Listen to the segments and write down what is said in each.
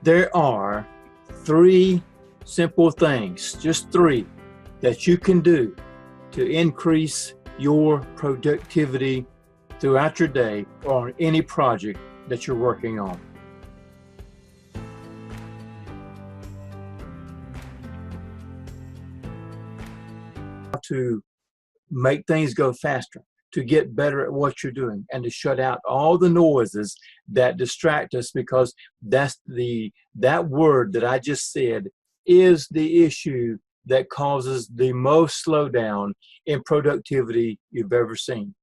There are three simple things, just three, that you can do to increase your productivity throughout your day or on any project that you're working on. To make things go faster, to get better at what you're doing, and to shut out all the noises that distract us, because that word that I just said is the issue that causes the most slowdown in productivity you've ever seen.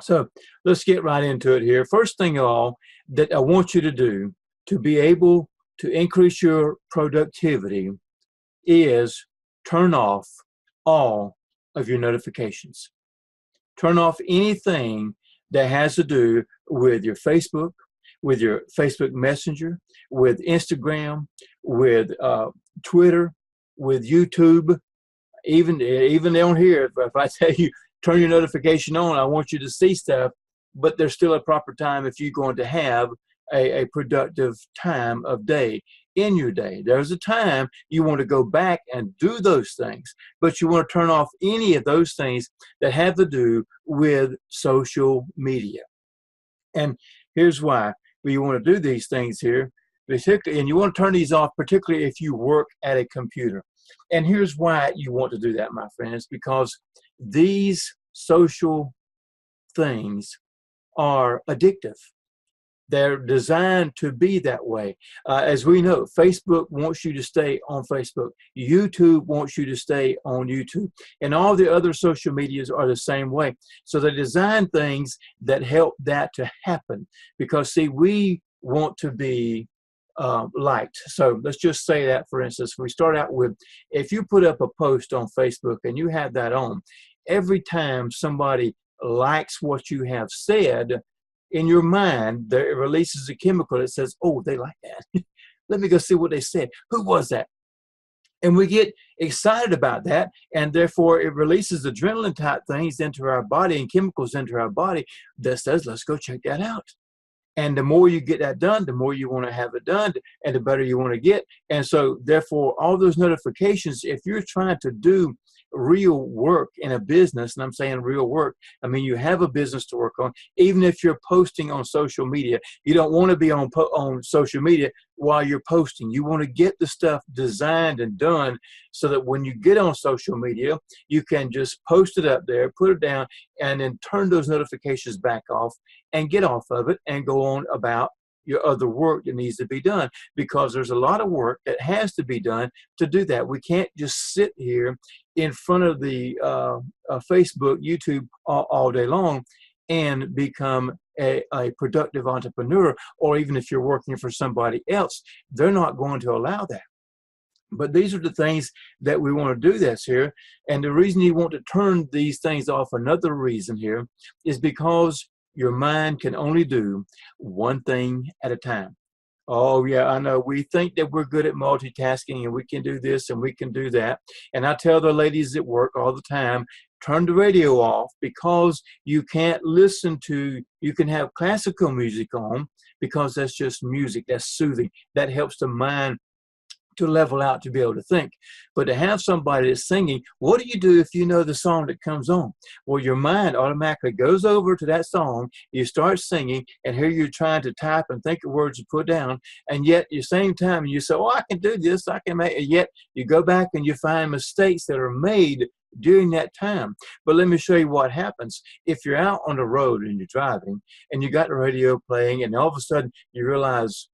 So let's get right into it here. First thing of all that I want you to do to be able to increase your productivity is turn off all of your notifications. Turn off anything that has to do with your Facebook, with your Facebook Messenger, with Instagram, with Twitter, with YouTube, even on here. If I tell you, turn your notification on, I want you to see stuff, but there's still a proper time if you're going to have a productive time of day in your day. There's a time you want to go back and do those things, but you want to turn off any of those things that have to do with social media. And here's why you want to do these things here, particularly, and you want to turn these off, particularly if you work at a computer. And here's why you want to do that, my friends, because these social things are addictive. They're designed to be that way. As we know, Facebook wants you to stay on Facebook. YouTube wants you to stay on YouTube. And all the other social medias are the same way. So they design things that help that to happen. Because, see, we want to be liked. So let's just say that, for instance, we start out with, if you put up a post on Facebook and you have that on, every time somebody likes what you have said, in your mind, it releases a chemical that says, oh, they like that. Let me go see what they said. Who was that? And we get excited about that, and therefore it releases adrenaline type things into our body and chemicals into our body that says, let's go check that out. And the more you get that done, the more you want to have it done, and the better you want to get. And so therefore, all those notifications, if you're trying to do real work in a business, and I'm saying real work, I mean you have a business to work on, even if you're posting on social media, you don't want to be on social media while you're posting. You want to get the stuff designed and done so that when you get on social media, you can just post it up there, put it down, and then turn those notifications back off and get off of it and go on about your other work that needs to be done, because there's a lot of work that has to be done to do that. We can't just sit here in front of the Facebook, YouTube all day long and become a productive entrepreneur, or even if you're working for somebody else, they're not going to allow that. But these are the things that we want to do this here. And the reason you want to turn these things off, another reason here, is because your mind can only do one thing at a time. Oh, yeah, I know. We think that we're good at multitasking and we can do this and we can do that. And I tell the ladies at work all the time, turn the radio off, because you can't listen to, you can have classical music on because that's just music, that's soothing, that helps the mind to level out, to be able to think. But to have somebody that's singing, what do you do if you know the song that comes on? Well, your mind automatically goes over to that song, you start singing, and here you're trying to type and think of words to put down, and yet at the same time you say, oh, I can do this, I can make it, yet you go back and you find mistakes that are made during that time. But let me show you what happens. If you're out on the road and you're driving and you got the radio playing, and all of a sudden you realize,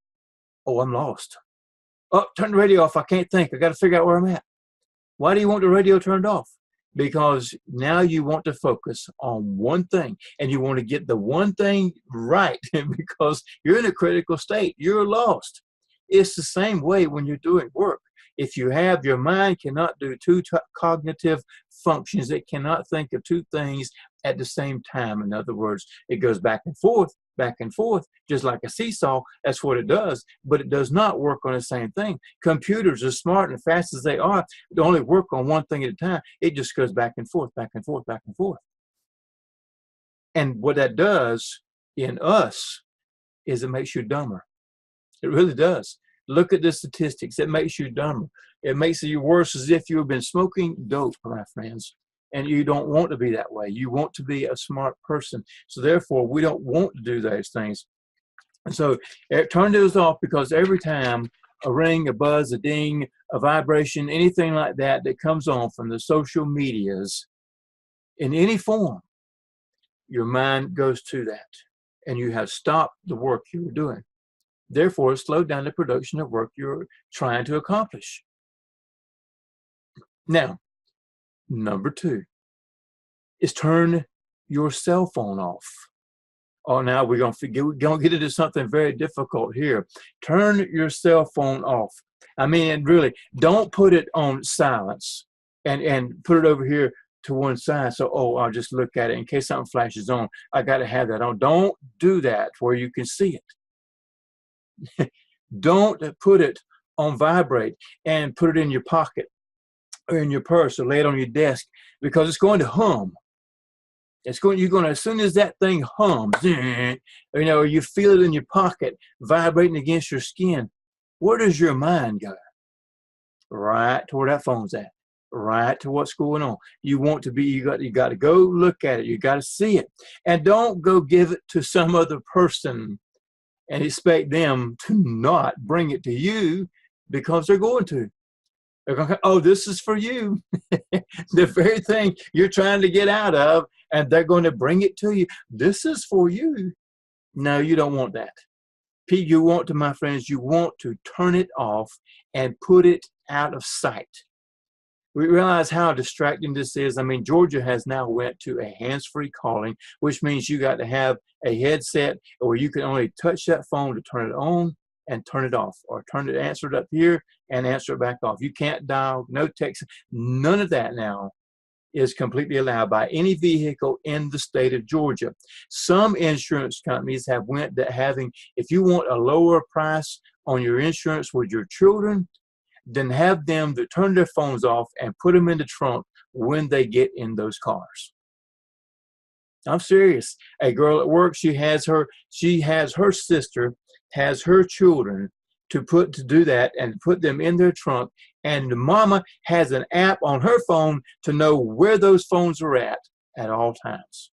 oh, I'm lost. Oh, turn the radio off. I can't think. I got to figure out where I'm at. Why do you want the radio turned off? Because now you want to focus on one thing, and you want to get the one thing right because you're in a critical state. You're lost. It's the same way when you're doing work. If you have, your mind cannot do two cognitive functions. It cannot think of two things at the same time. In other words, it goes back and forth, just like a seesaw. That's what it does, but it does not work on the same thing. Computers, as smart and fast as they are, they only work on one thing at a time. It just goes back and forth, back and forth, back and forth. And what that does in us is it makes you dumber. It really does. Look at the statistics. It makes you dumber. It makes you worse, as if you've been smoking dope, my friends. And you don't want to be that way. You want to be a smart person. So therefore, we don't want to do those things. And so turn those off, because every time a ring, a buzz, a ding, a vibration, anything like that that comes on from the social medias in any form, your mind goes to that. And you have stopped the work you were doing. Therefore, slow down the production of work you're trying to accomplish. Now, number 2 is turn your cell phone off. Oh, now we're going to get into something very difficult here. Turn your cell phone off. I mean, really, don't put it on silence and put it over here to one side. So, oh, I'll just look at it in case something flashes on. I got to have that on. Don't do that where you can see it. Don't put it on vibrate and put it in your pocket or in your purse or lay it on your desk, because it's going to hum. You're going to, as soon as that thing hums, or you feel it in your pocket vibrating against your skin, where does your mind go? Right to where that phone's at, right to what's going on. You want to be, you got to go look at it. You got to see it, and don't go give it to some other person and expect them to not bring it to you, because they're going to. They're going to, oh, this is for you. The very thing you're trying to get out of, and they're going to bring it to you. This is for you. No, you don't want that. You want to, my friends, you want to turn it off and put it out of sight. We realize how distracting this is. I mean, Georgia has now went to a hands-free calling, which means you got to have a headset where you can only touch that phone to turn it on and turn it off, or answer it up here and answer it back off. You can't dial, no text, none of that now is completely allowed by any vehicle in the state of Georgia. Some insurance companies have went that having, if you want a lower price on your insurance with your children, then have them to turn their phones off and put them in the trunk when they get in those cars. I'm serious. A girl at work, she has her sister, has her children to do that and put them in their trunk. And the mama has an app on her phone to know where those phones are at all times,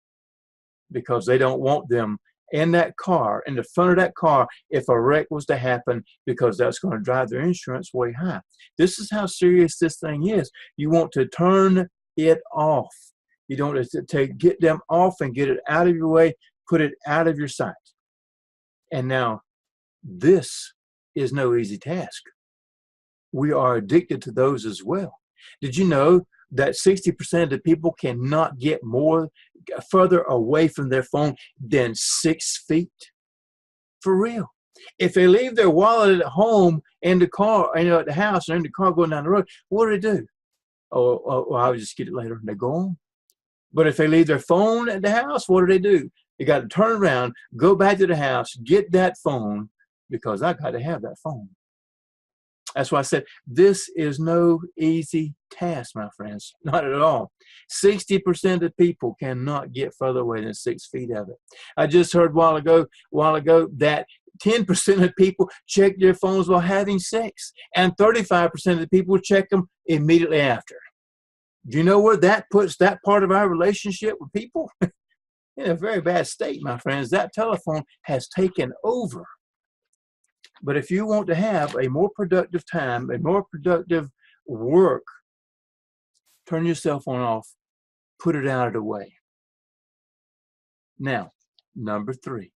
because they don't want them in that car, in the front of that car, if a wreck was to happen, because that's going to drive their insurance way high. This is how serious this thing is. You want to turn it off. You don't get them off and get it out of your way, put it out of your sight. And now, this is no easy task. We are addicted to those as well. Did you know that 60% of the people cannot get further away from their phone than 6 feet? For real. If they leave their wallet at home, in the car, at the house, or in the car going down the road, what do they do? Oh, I'll just get it later, and they go on. But if they leave their phone at the house, what do? They got to turn around, go back to the house, get that phone, because I got to have that phone. That's why I said this is no easy task, my friends. Not at all. 60% of people cannot get further away than 6 feet of it. I just heard a while ago that 10% of people check their phones while having sex, and 35% of the people check them immediately after. Do you know where that puts that part of our relationship with people? In a very bad state, my friends. That telephone has taken over. But if you want to have a more productive time, a more productive work, turn your cell phone off, put it out of the way. Now, number 3.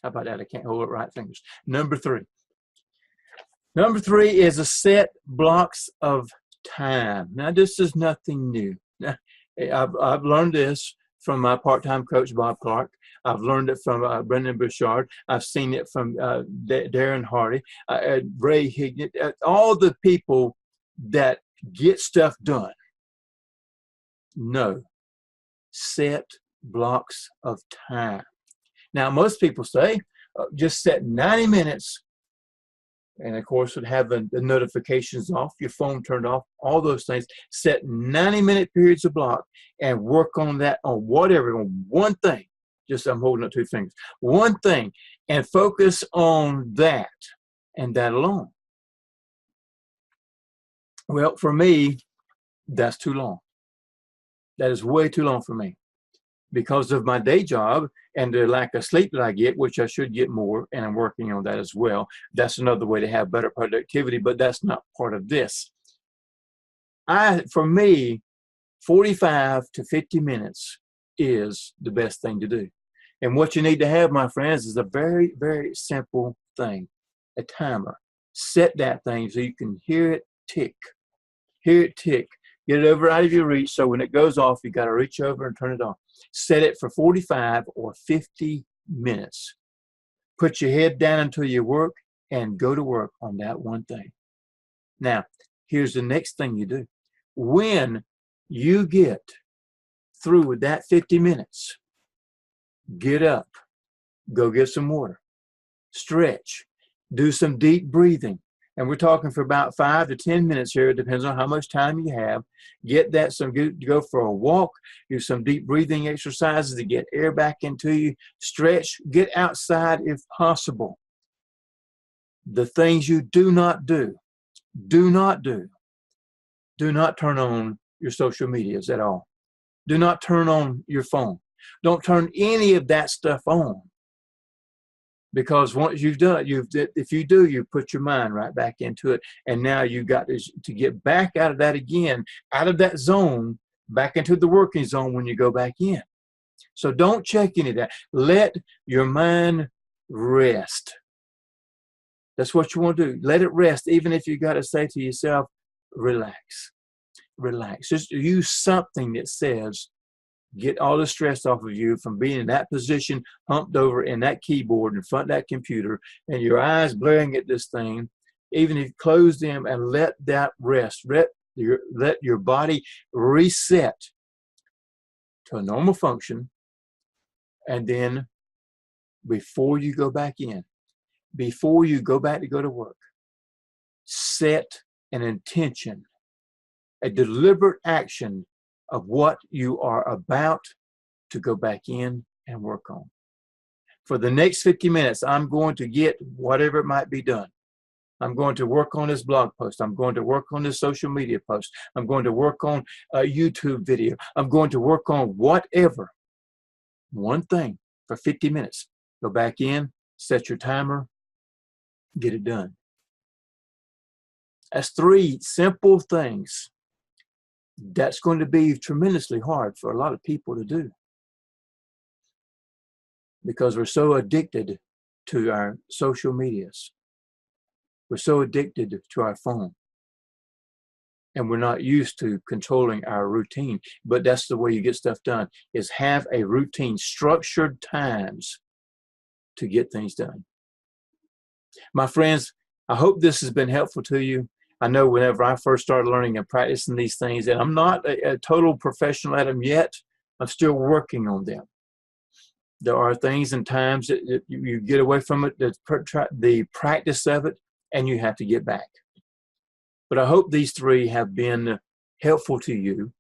How about that? I can't hold it right fingers. Number 3. Number 3 is a set blocks of time. Now, this is nothing new. I've learned this from my part-time coach, Bob Clark. I've learned it from Brendan Bouchard. I've seen it from Darren Hardy, Ray Hignett, all the people that get stuff done. No, set blocks of time. Now, most people say, just set 90 minutes, and of course, would have the notifications off, your phone turned off, all those things. Set 90-minute periods of block and work on that, on whatever, on one thing. Just I'm holding up 2 fingers. One thing, and focus on that. and that alone. Well, for me, that's too long. That is way too long for me because of my day job and the lack of sleep that I get, which I should get more, and I'm working on that as well. That's another way to have better productivity, but that's not part of this. For me, 45 to 50 minutes is the best thing to do. And what you need to have, my friends, is a very, very simple thing, a timer. Set that thing so you can hear it tick. Hear it tick. Get it over out of your reach, so when it goes off, you got to reach over and turn it off. Set it for 45 or 50 minutes. Put your head down until you work and go to work on that one thing. Now, here's the next thing you do. When you get through with that 50 minutes, get up, go get some water, stretch, do some deep breathing. And we're talking for about 5 to 10 minutes here. It depends on how much time you have. Get that go for a walk, do some deep breathing exercises to get air back into you, stretch, get outside if possible. The things you do not do, do not turn on your social medias at all. Do not turn on your phone. Don't turn any of that stuff on. Because once you've done it, if you do, you put your mind right back into it. And now you got to get back out of that again, out of that zone, back into the working zone when you go back in. So don't check any of that. Let your mind rest. That's what you want to do. Let it rest, even if you got to say to yourself, relax, relax. Just use something that says, get all the stress off of you from being in that position, humped over in that keyboard in front of that computer, and your eyes blaring at this thing. Even if you close them and let that rest, let your body reset to a normal function. And then before you go back in, before you go back to go to work, set an intention, a deliberate action of what you are about to go back in and work on. For the next 50 minutes, I'm going to get whatever it might be done. I'm going to work on this blog post. I'm going to work on this social media post. I'm going to work on a YouTube video. I'm going to work on whatever. One thing for 50 minutes. Go back in, set your timer, get it done. That's 3 simple things. That's going to be tremendously hard for a lot of people to do because we're so addicted to our social medias. We're so addicted to our phone. And we're not used to controlling our routine. But that's the way you get stuff done, is have a routine, structured times to get things done. My friends, I hope this has been helpful to you. I know whenever I first started learning and practicing these things, and I'm not a total professional at them yet, I'm still working on them. There are things and times that you get away from it, the practice of it, and you have to get back. But I hope these 3 have been helpful to you.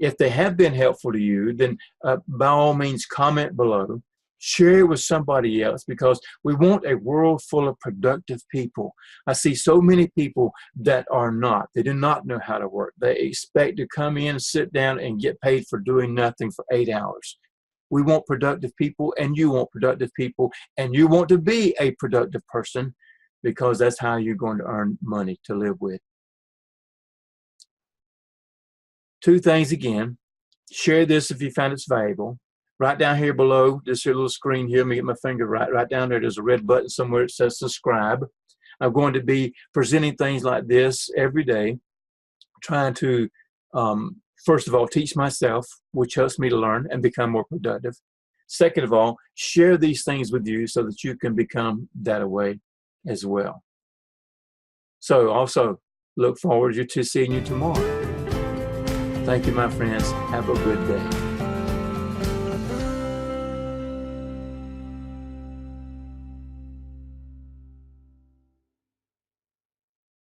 If they have been helpful to you, then by all means, comment below. Share it with somebody else, because we want a world full of productive people. I see so many people that are not. They do not know how to work. They expect to come in, sit down, and get paid for doing nothing for 8 hours. We want productive people, and you want productive people, and you want to be a productive person, because that's how you're going to earn money to live with. 2 things again. Share this if you found it's valuable. Right down here below, this here little screen here, let me get my finger right down there. There's a red button somewhere that says subscribe. I'm going to be presenting things like this every day, trying to, first of all, teach myself, which helps me to learn and become more productive. Second of all, share these things with you so that you can become that way as well. So also look forward to seeing you tomorrow. Thank you, my friends. Have a good day.